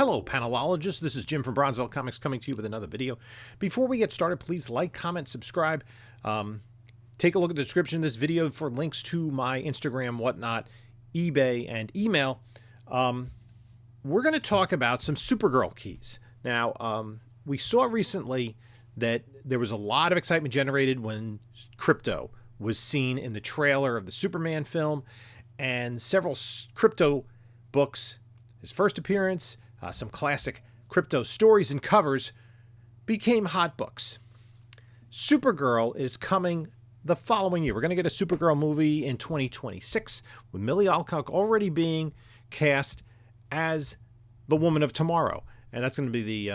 Hello, panelologists. This is Jim from Bronzeville Comics coming to you with another video. Before we get started, please like, comment, subscribe. Take a look at the description of this video for links to my Instagram, whatnot, eBay, and email. We're going to talk about some Supergirl keys. Now, we saw recently that there was a lot of excitement generated when Crypto was seen in the trailer of the Superman film, and several Crypto books, his first appearance, some classic Crypto stories and covers became hot books. Supergirl is coming the following year. We're going to get a Supergirl movie in 2026 with Millie Alcock already being cast as the Woman of Tomorrow. And that's going to be the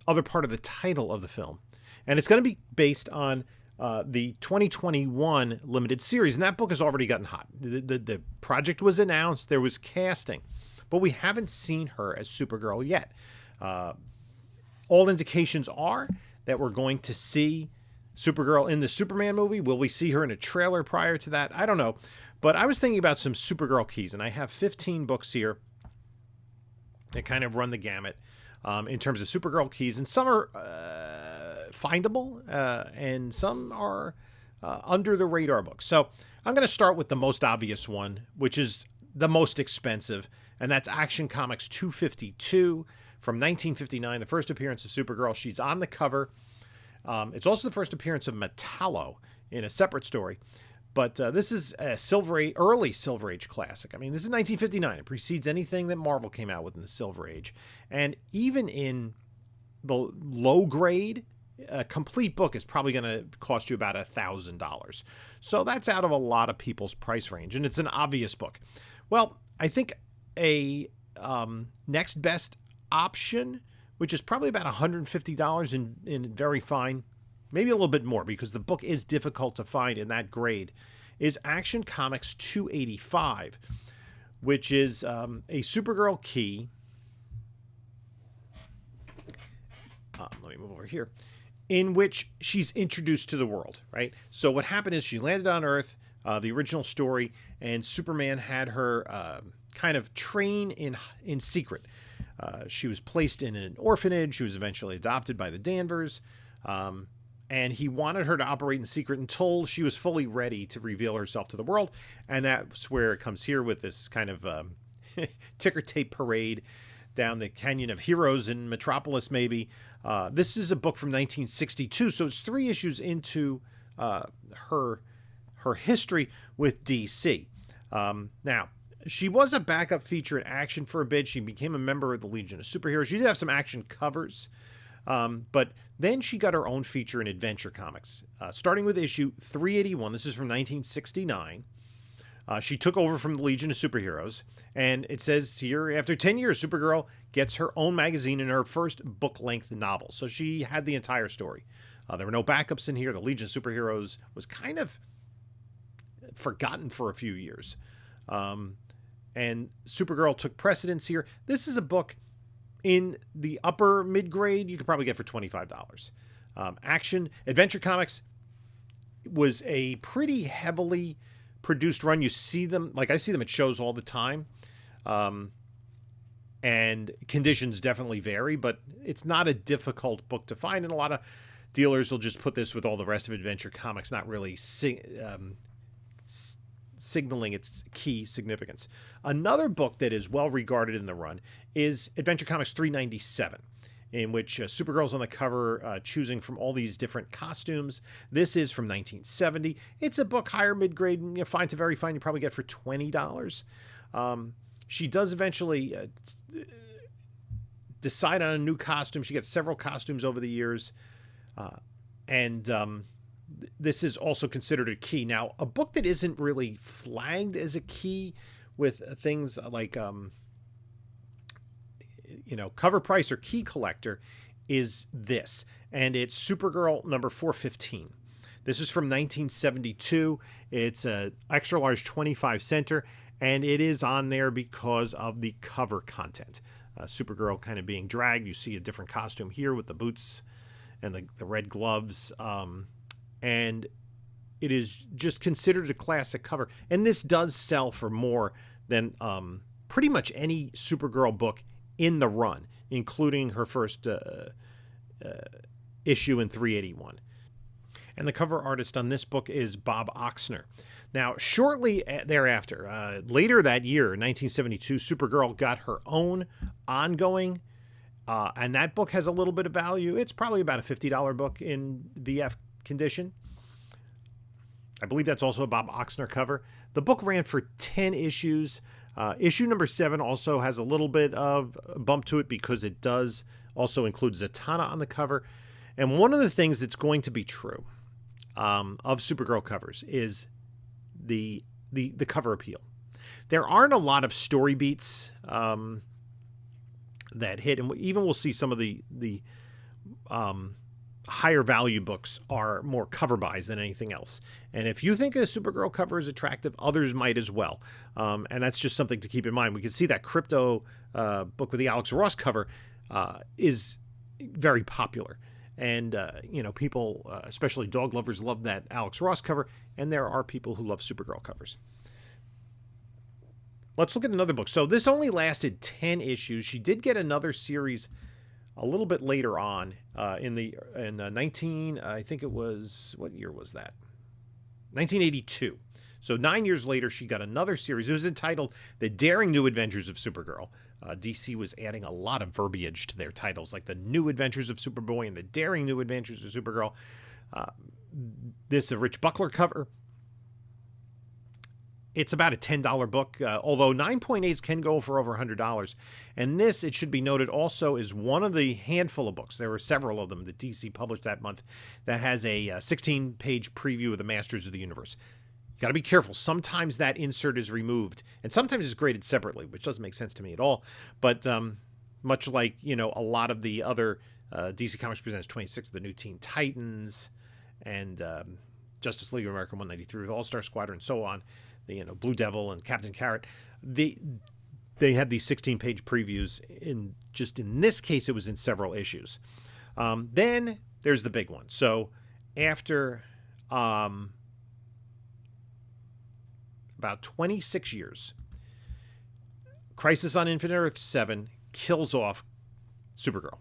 other part of the title of the film. And it's going to be based on the 2021 limited series. And that book has already gotten hot. The project was announced. There was casting. But we haven't seen her as Supergirl yet. All indications are that we're going to see Supergirl in the Superman movie. Will we see her in a trailer prior to that? I don't know. But I was thinking about some Supergirl keys, and I have 15 books here that kind of run the gamut in terms of Supergirl keys. And some are findable, and some are under the radar books. So I'm going to start with the most obvious one, which is the most expensive, and that's Action Comics 252 from 1959, the first appearance of Supergirl. She's on the cover. It's also the first appearance of Metallo in a separate story. But this is a early Silver Age classic. I mean, this is 1959. It precedes anything that Marvel came out with in the Silver Age. And even in the low grade, a complete book is probably going to cost you about $1,000. So that's out of a lot of people's price range. And it's an obvious book. Well, I think a next best option, which is probably about $150 in very fine, maybe a little bit more because the book is difficult to find in that grade, is Action Comics 285, which is a Supergirl key. Let me move over here. In which she's introduced to the world, right? So what happened is she landed on Earth, the original story, and Superman had her kind of train in secret. She was placed in an orphanage. She was eventually adopted by the Danvers. And he wanted her to operate in secret until she was fully ready to reveal herself to the world. And that's where it comes here with this kind of ticker tape parade down the Canyon of Heroes in Metropolis, maybe. This is a book from 1962, so it's 3 issues into her history with DC. Now, she was a backup feature in Action for a bit. She became a member of the Legion of Superheroes. She did have some Action covers, but then she got her own feature in Adventure Comics, starting with issue 381. This is from 1969. She took over from the Legion of Superheroes, and it says here, after 10 years, Supergirl gets her own magazine in her first book-length novel. So she had the entire story. There were no backups in here. The Legion of Superheroes was kind of forgotten for a few years. And Supergirl took precedence here. This is a book in the upper mid-grade you could probably get for $25. Adventure Comics was a pretty heavily produced run. You see them, like I see them at shows all the time. And conditions definitely vary, but it's not a difficult book to find. And a lot of dealers will just put this with all the rest of Adventure Comics, not really signaling its key significance. Another book that is well regarded in the run is Adventure Comics 397, in which Supergirl's on the cover choosing from all these different costumes. This is from 1970. It's a book higher mid-grade, fine to very fine. You probably get for $20. She does eventually decide on a new costume. She gets several costumes over the years. This is also considered a key. Now, a book that isn't really flagged as a key with things like, cover price or key collector is this. And it's Supergirl number 415. This is from 1972. It's a extra large 25 center, and it is on there because of the cover content. Supergirl kind of being dragged. You see a different costume here with the boots and the red gloves. And it is just considered a classic cover. And this does sell for more than pretty much any Supergirl book in the run, including her first issue in 381. And the cover artist on this book is Bob Oxner. Now, shortly thereafter, later that year, 1972, Supergirl got her own ongoing, and that book has a little bit of value. It's probably about a $50 book in VF condition. I believe that's also a Bob Oxner cover. The book ran for 10 issues. Issue number 7 also has a little bit of a bump to it because it does also include Zatanna on the cover. And one of the things that's going to be true of Supergirl covers is the cover appeal. There aren't a lot of story beats that hit, and even we'll see some of the higher value books are more cover buys than anything else. And if you think a Supergirl cover is attractive, others might as well. And that's just something to keep in mind. We can see that Crypto book with the Alex Ross cover is very popular. And, people, especially dog lovers, love that Alex Ross cover. And there are people who love Supergirl covers. Let's look at another book. So this only lasted 10 issues. She did get another series a little bit later on in 19, I think it was, what year was that? 1982. So 9 years later, she got another series. It was entitled The Daring New Adventures of Supergirl. DC was adding a lot of verbiage to their titles, like The New Adventures of Superboy and The Daring New Adventures of Supergirl. This is a Rich Buckler cover. It's about a $10 book, although 9.8s can go for over $100. And this, it should be noted, also is one of the handful of books, there were several of them that DC published that month, that has a 16-page preview of the Masters of the Universe. You got to be careful. Sometimes that insert is removed, and sometimes it's graded separately, which doesn't make sense to me at all. But much like, a lot of the other DC Comics Presents 26, the new Teen Titans, and Justice League of America 193 with All-Star Squadron, and so on, Blue Devil and Captain Carrot, they had these 16-page previews. In this case, it was in several issues. Then there's the big one. So after about 26 years, Crisis on Infinite Earth 7 kills off Supergirl.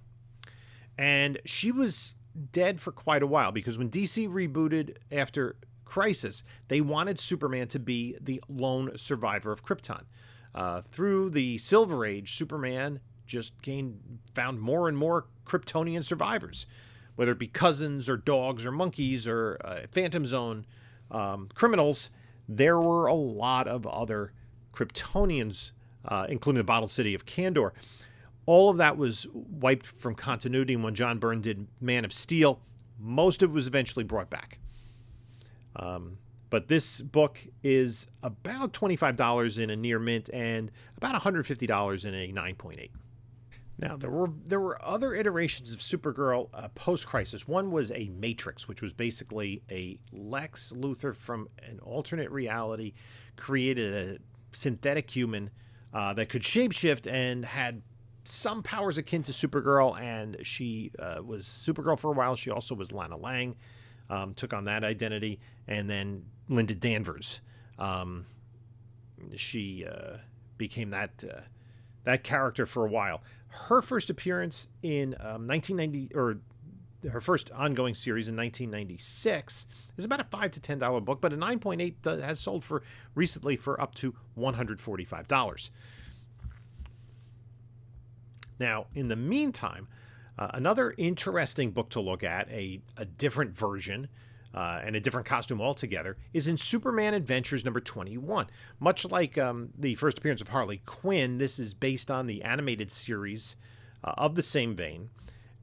And she was dead for quite a while because when DC rebooted after Crisis, they wanted Superman to be the lone survivor of Krypton. Through the Silver Age, Superman just found more and more Kryptonian survivors, whether it be cousins or dogs or monkeys or Phantom Zone criminals. There were a lot of other Kryptonians, including the Bottle City of Kandor. All of that was wiped from continuity when John Byrne did Man of Steel. Most of it was eventually brought back. But this book is about $25 in a near mint and about $150 in a 9.8. Now, there were other iterations of Supergirl post-Crisis. One was a Matrix, which was basically a Lex Luthor from an alternate reality, created a synthetic human that could shapeshift and had some powers akin to Supergirl, and she was Supergirl for a while. She also was Lana Lang. Took on that identity, and then Linda Danvers. She became that character for a while. Her first appearance in 1990, or her first ongoing series in 1996, is about a $5 to $10 book, but a 9.8 has sold recently for up to $145. Now, in the meantime, another interesting book to look at, a different version and a different costume altogether, is in Superman Adventures number 21. Much like the first appearance of Harley Quinn, this is based on the animated series of the same vein.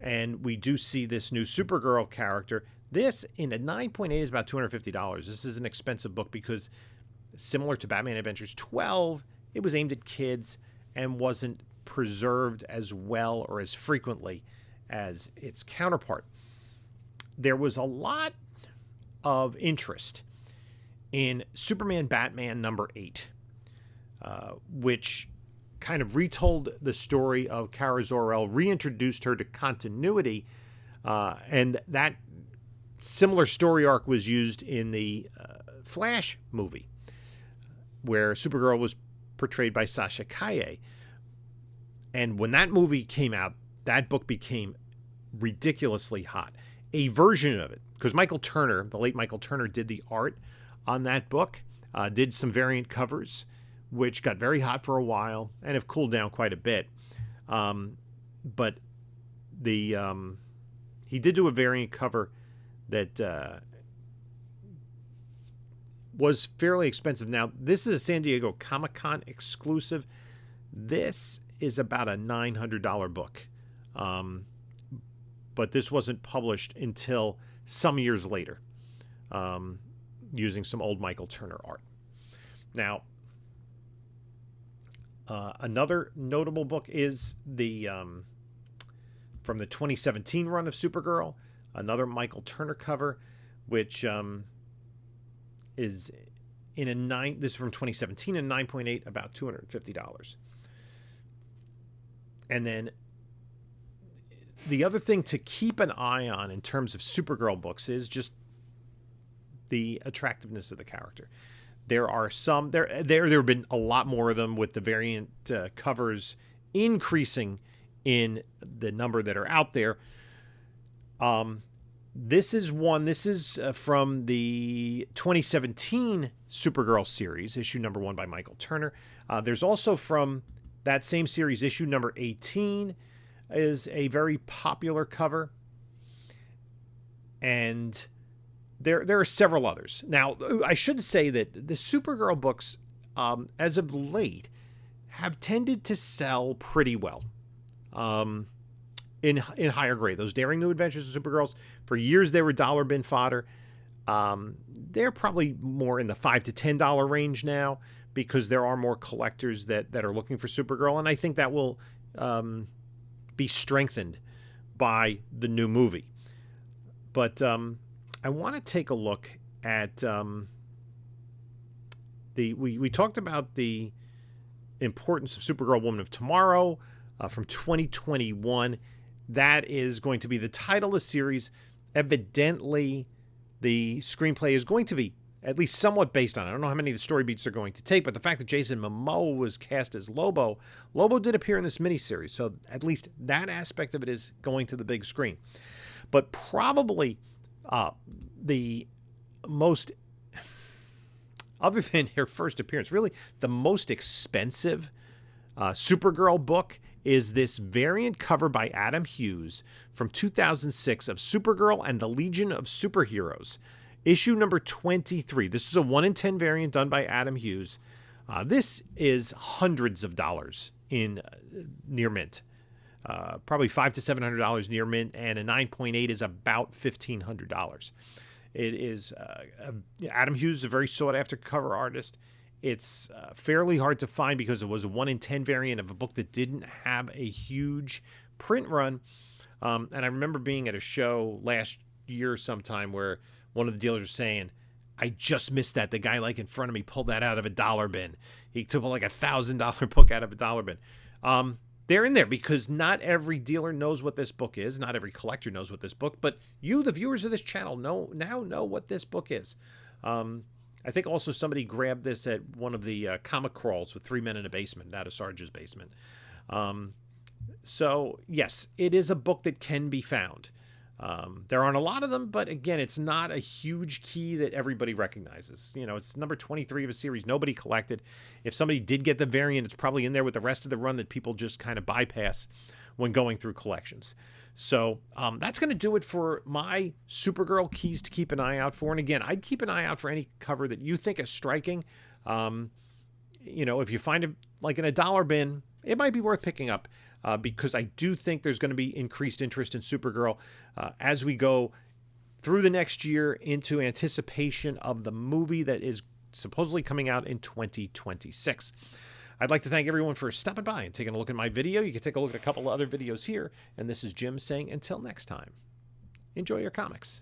And we do see this new Supergirl character. This, in a 9.8, is about $250. This is an expensive book because, similar to Batman Adventures 12, it was aimed at kids and wasn't preserved as well or as frequently as its counterpart. There was a lot of interest in Superman Batman number 8, which kind of retold the story of Kara Zor-El, reintroduced her to continuity, and that similar story arc was used in the Flash movie, where Supergirl was portrayed by Sasha Calle. And when that movie came out, that book became ridiculously hot. A version of it, because Michael Turner, the late Michael Turner, did the art on that book, did some variant covers, which got very hot for a while and have cooled down quite a bit. But he did do a variant cover that was fairly expensive. Now, this is a San Diego Comic-Con exclusive. This is about a $900 book. But this wasn't published until some years later, using some old Michael Turner art. Now, another notable book is the from the 2017 run of Supergirl, another Michael Turner cover, which is in a this is from 2017 and 9.8, about $250. And then the other thing to keep an eye on in terms of Supergirl books is just the attractiveness of the character. There are some there have been a lot more of them, with the variant covers increasing in the number that are out there. This is one. This is from the 2017 Supergirl series, issue number 1 by Michael Turner. There's also from that same series, issue number 18 is a very popular cover. And there are several others. Now, I should say that the Supergirl books, as of late, have tended to sell pretty well. In higher grade. Those Daring New Adventures of Supergirls, for years they were dollar bin fodder. They're probably more in the $5 to $10 range now, because there are more collectors that are looking for Supergirl, and I think that will be strengthened by the new movie. But I want to take a look at we talked about the importance of Supergirl Woman of Tomorrow from 2021. That is going to be the title of the series. Evidently, the screenplay is going to be at least somewhat based on it. I don't know how many of the story beats are going to take, but the fact that Jason Momoa was cast as Lobo did appear in this miniseries, so at least that aspect of it is going to the big screen. But probably the most, other than her first appearance, really the most expensive Supergirl book is this variant cover by Adam Hughes from 2006 of Supergirl and the Legion of Superheroes, issue number 23. This is a 1 in 10 variant done by Adam Hughes. This is hundreds of dollars in near mint, probably $500 to $700 near mint, and a 9.8 is about $1,500. It is Adam Hughes is a very sought after cover artist. It's fairly hard to find because it was a 1 in 10 variant of a book that didn't have a huge print run. And I remember being at a show last year sometime where one of the dealers was saying, I just missed that. The guy like in front of me pulled that out of a dollar bin. He took like $1,000 book out of a dollar bin. They're in there because not every dealer knows what this book is. Not every collector knows what this book, but you, the viewers of this channel, now know what this book is. I think also somebody grabbed this at one of the comic crawls with 3 men in a basement, out of Sarge's basement. So, yes, it is a book that can be found. There aren't a lot of them, but again, it's not a huge key that everybody recognizes. You know, it's number 23 of a series nobody collected. If somebody did get the variant, it's probably in there with the rest of the run that people just kind of bypass when going through collections. So that's going to do it for my Supergirl keys to keep an eye out for. And again, I'd keep an eye out for any cover that you think is striking. You know, if you find it like in a dollar bin, it might be worth picking up because I do think there's going to be increased interest in Supergirl as we go through the next year into anticipation of the movie that is supposedly coming out in 2026. I'd like to thank everyone for stopping by and taking a look at my video. You can take a look at a couple of other videos here. And this is Jim saying until next time, enjoy your comics.